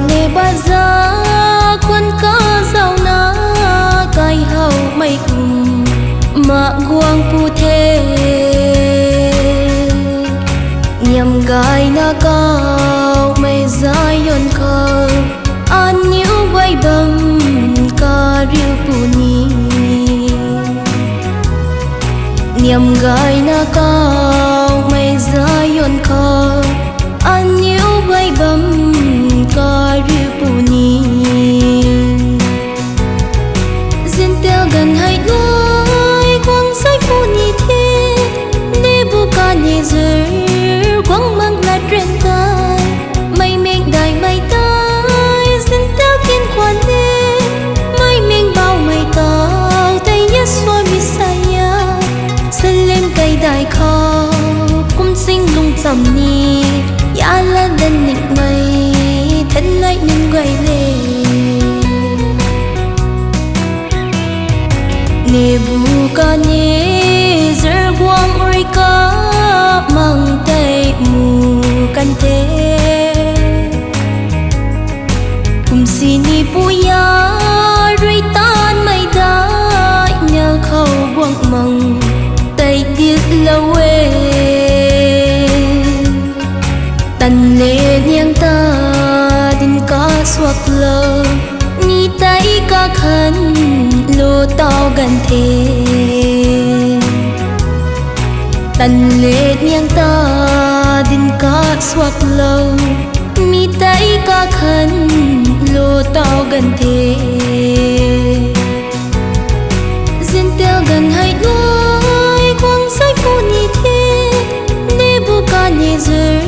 nê ba giá quân cá giàu na cay hậu mây cùng mà guang pu thê nhằm gai na cao mây dài yon khờ an nhiêu quay bầm ca riu pu ni nhằm gai na cao mây dài yon khờ an nhiêu quay bầm ca riu pu ni duyên teo gần hai đôi quang say pu ni thế nê bu ca nhẹ rơi quang mang là trên tay mây mình đại mây tay duyên teo kiên quan nê mây mình bao mây tao tay Yeshua Messiah sân lên cây đại kho cũng sinh lung trầm ni ya la đen nịch mây thân lại nhưng quay lên nê bu ca nhé giờ quang ơi ca mang tay mù can thế cùng xin đi bu ya rồi tan mây đã nhờ khâu quang mong tay tiếc lâu tần lệ niang ta din ca suak lơ ni tay ca khăn lô tao gần thế tần lệ niang ta din ca suak lơ mi tay ca khăn lô tao gần thế duyên teo gần hai đôi quang say pu ni thế nê bu ca nhẹ rơi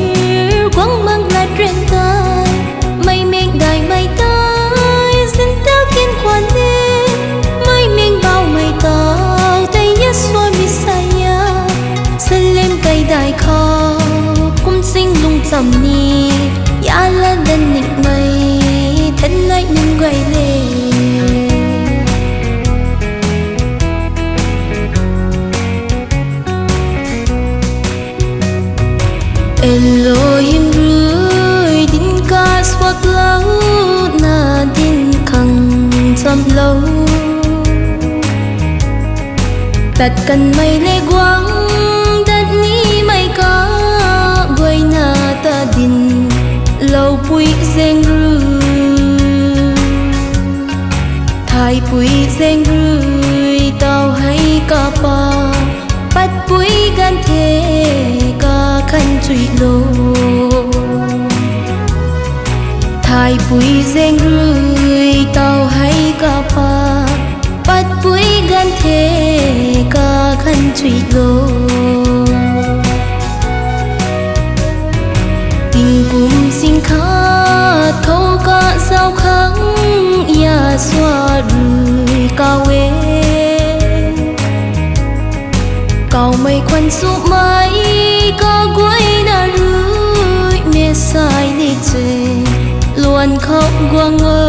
quang mang là trên tay mây mình đại mây tay duyên teo kiên quan nê mây mình bao mây tao tay Yeshua Messiah sân lên cây đại kho cũng sinh lung trầm ni ya la đen nịch mây thân lại nhưng quay lên Elohim rui din ca swak lâu na din khăng chăm lâu tạt cần mây lê quang đất ni mây ca quay na ta din lâu bụi reng rui thay bụi reng rui tao hay ca pa bắt bụi gan thế ca khăn truy lô thay bụi reng rui tao hay ca pa bắt bụi gan thế ca khăn truy lô tình cùng xin khát khâu ca sao khắng ya xoa rui cao ê cao mây khoan su mai ca quay na rui mê sai đi chê luôn khóc quang ơi